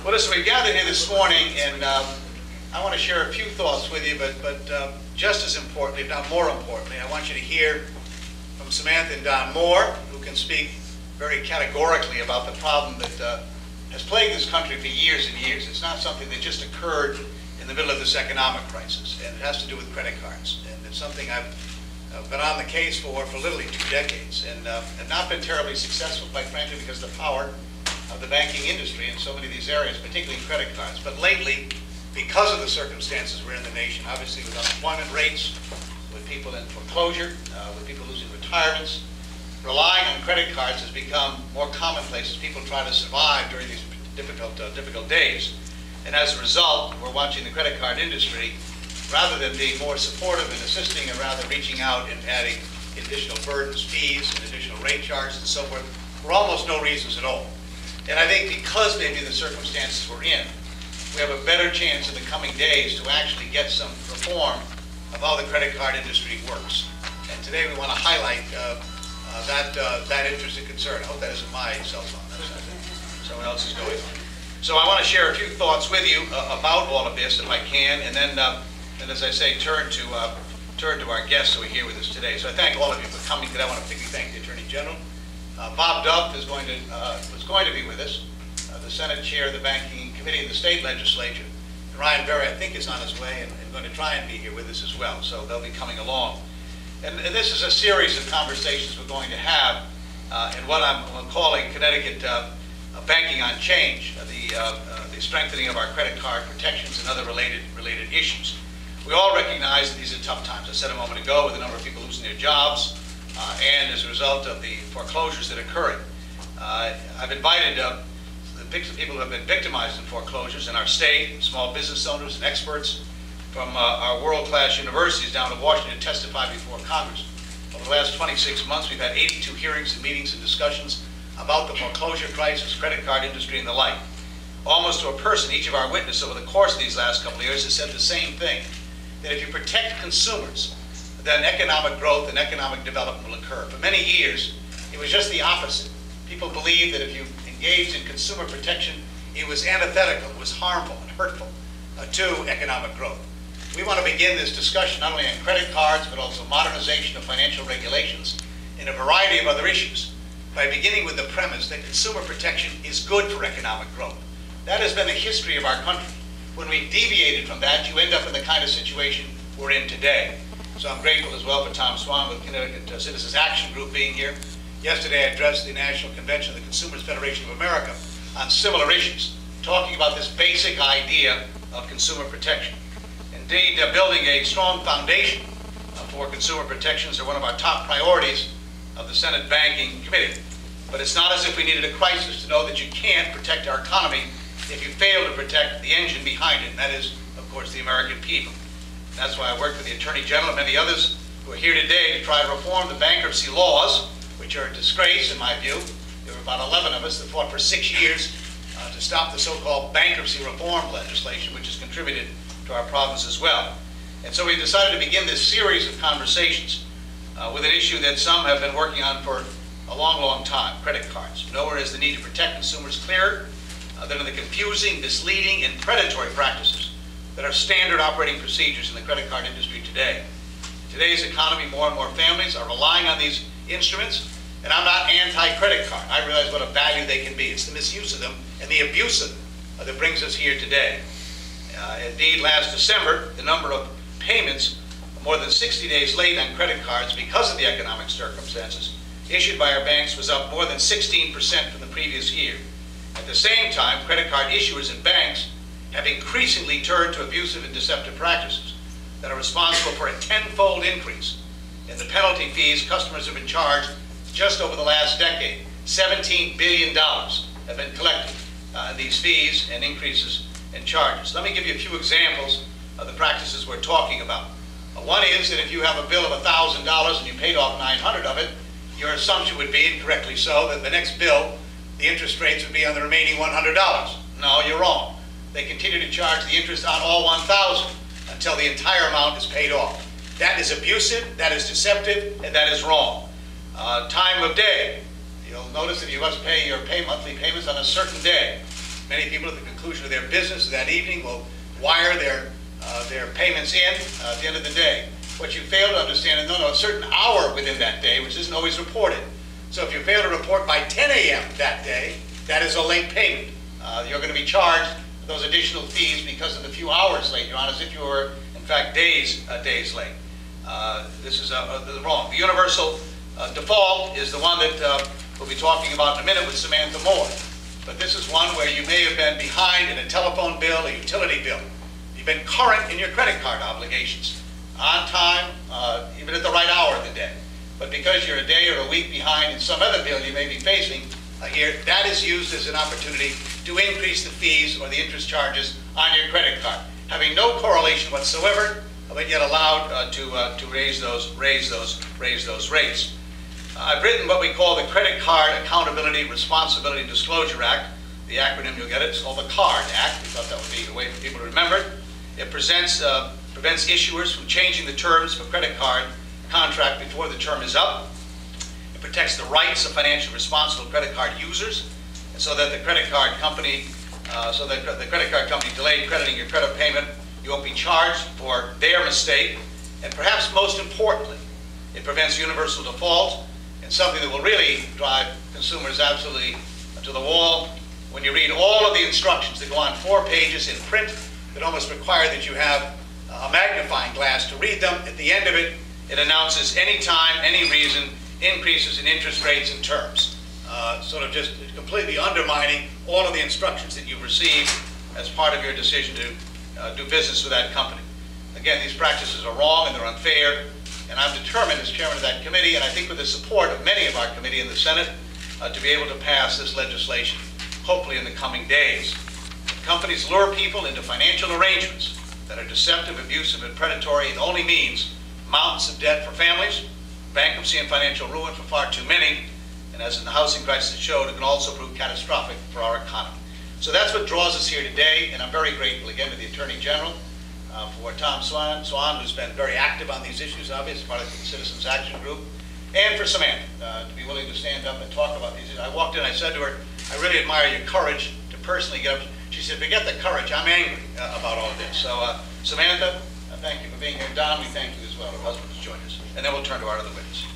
Well, listen, we've gathered here this morning, and I want to share a few thoughts with you, but just as importantly, if not more importantly, I want you to hear from Samantha and Don Moore, who can speak very categorically about the problem that has plagued this country for years and years. It's not something that just occurred in the middle of this economic crisis, and it has to do with credit cards. And it's something I've been on the case for literally 2 decades, and have not been terribly successful, quite frankly, because of the power of the banking industry in so many of these areas, particularly in credit cards. But lately, because of the circumstances we're in the nation, obviously with unemployment rates, with people in foreclosure, with people losing retirements, relying on credit cards has become more commonplace as people try to survive during these difficult days. And as a result, we're watching the credit card industry, rather than being more supportive and assisting, and rather reaching out and adding additional burdens, fees, and additional rate charges and so forth, for almost no reasons at all. And I think because maybe the circumstances we're in, we have a better chance in the coming days to actually get some reform of how the credit card industry works. And today we want to highlight that interest and concern. I hope that isn't my cell phone. That's someone else is going. So I want to share a few thoughts with you about all of this, if I can, and then, as I say, turn to our guests who are here with us today. So I thank all of you for coming today. I want to particularly thank the Attorney General. Bob Duff was going to be with us, the Senate Chair of the Banking Committee in the state legislature. And Ryan Berry, I think, is on his way and going to try and be here with us as well. So they'll be coming along. And this is a series of conversations we're going to have in what I'm calling Connecticut Banking on Change, the strengthening of our credit card protections and other related issues. We all recognize that these are tough times. I said a moment ago, with a number of people losing their jobs, and as a result of the foreclosures that occurred. I've invited the people who have been victimized in foreclosures in our state, small business owners and experts from our world-class universities down to Washington to testify before Congress. Over the last 26 months, we've had 82 hearings and meetings and discussions about the foreclosure crisis, credit card industry, and the like. Almost to a person, each of our witnesses over the course of these last couple of years has said the same thing, that if you protect consumers, then economic growth and economic development will occur. For many years, it was just the opposite. People believed that if you engaged in consumer protection, it was antithetical, it was harmful and hurtful to economic growth. We want to begin this discussion not only on credit cards, but also modernization of financial regulations and a variety of other issues, by beginning with the premise that consumer protection is good for economic growth. That has been the history of our country. When we deviated from that, you end up in the kind of situation we're in today. So I'm grateful as well for Tom Swan with Connecticut Citizens Action Group being here. Yesterday I addressed the National Convention of the Consumers Federation of America on similar issues, talking about this basic idea of consumer protection. Indeed, building a strong foundation for consumer protections are one of our top priorities of the Senate Banking Committee. But it's not as if we needed a crisis to know that you can't protect our economy if you fail to protect the engine behind it, and that is, of course, the American people. That's why I worked with the Attorney General and many others who are here today to try to reform the bankruptcy laws, which are a disgrace in my view. There were about 11 of us that fought for 6 years to stop the so-called bankruptcy reform legislation, which has contributed to our problems as well. And so we decided to begin this series of conversations with an issue that some have been working on for a long, long time, credit cards. Nowhere is the need to protect consumers clearer than in the confusing, misleading, and predatory practices that are standard operating procedures in the credit card industry today. In today's economy, more and more families are relying on these instruments, and I'm not anti-credit card. I realize what a value they can be. It's the misuse of them and the abuse of them that brings us here today. Indeed, last December, the number of payments more than 60 days late on credit cards because of the economic circumstances issued by our banks was up more than 16% from the previous year. At the same time, credit card issuers and banks have increasingly turned to abusive and deceptive practices that are responsible for a 10-fold increase in the penalty fees customers have been charged just over the last decade. $17 billion have been collected in these fees and increases in charges. Let me give you a few examples of the practices we're talking about. One is that if you have a bill of $1,000 and you paid off $900 of it, your assumption would be, and correctly so, that the next bill, the interest rates would be on the remaining $100. No, you're wrong. They continue to charge the interest on all $1,000 until the entire amount is paid off. That is abusive, that is deceptive, and that is wrong. Time of day. You'll notice that you must pay your monthly payments on a certain day. Many people at the conclusion of their business that evening will wire their payments in at the end of the day. What you fail to understand is a certain hour within that day, which isn't always reported. So if you fail to report by 10 a.m. that day, that is a late payment. You're going to be charged those additional fees because of the few hours late, Your Honor, as if you were, in fact, days late. This is wrong. The universal default is the one that we'll be talking about in a minute with Samantha Moore. But this is one where you may have been behind in a telephone bill, a utility bill. You've been current in your credit card obligations, on time, even at the right hour of the day. But because you're a day or a week behind in some other bill you may be facing here, that is used as an opportunity to increase the fees or the interest charges on your credit card, having no correlation whatsoever, but yet allowed to raise those rates. I've written what we call the Credit Card Accountability, Responsibility, and Disclosure Act. The acronym, you'll get it, it's called the CARD Act. We thought that would be a way for people to remember it. It prevents issuers from changing the terms of a credit card contract before the term is up. It protects the rights of financially responsible credit card users, and so that the credit card company, delayed crediting your credit payment, you won't be charged for their mistake. And perhaps most importantly, it prevents universal default, and something that will really drive consumers absolutely to the wall. When you read all of the instructions that go on 4 pages in print that almost require that you have a magnifying glass to read them, at the end of it, it announces any time, any reason, increases in interest rates and terms. Sort of just completely undermining all of the instructions that you've received as part of your decision to do business with that company. Again, these practices are wrong and they're unfair, and I'm determined as chairman of that committee, and I think with the support of many of our committee in the Senate, to be able to pass this legislation, hopefully in the coming days. Companies lure people into financial arrangements that are deceptive, abusive, and predatory. It only means mountains of debt for families, bankruptcy and financial ruin for far too many, and as in the housing crisis showed, it can also prove catastrophic for our economy. So that's what draws us here today, and I'm very grateful again to the Attorney General for Tom Swan, who's been very active on these issues, obviously part of the Citizens Action Group, and for Samantha to be willing to stand up and talk about these issues. I walked in, I said to her, I really admire your courage to personally get up. She said, forget the courage, I'm angry about all of this. So Samantha, thank you for being here. Don, we thank you as well. Her husband has joined us. And then we'll turn to our other witness.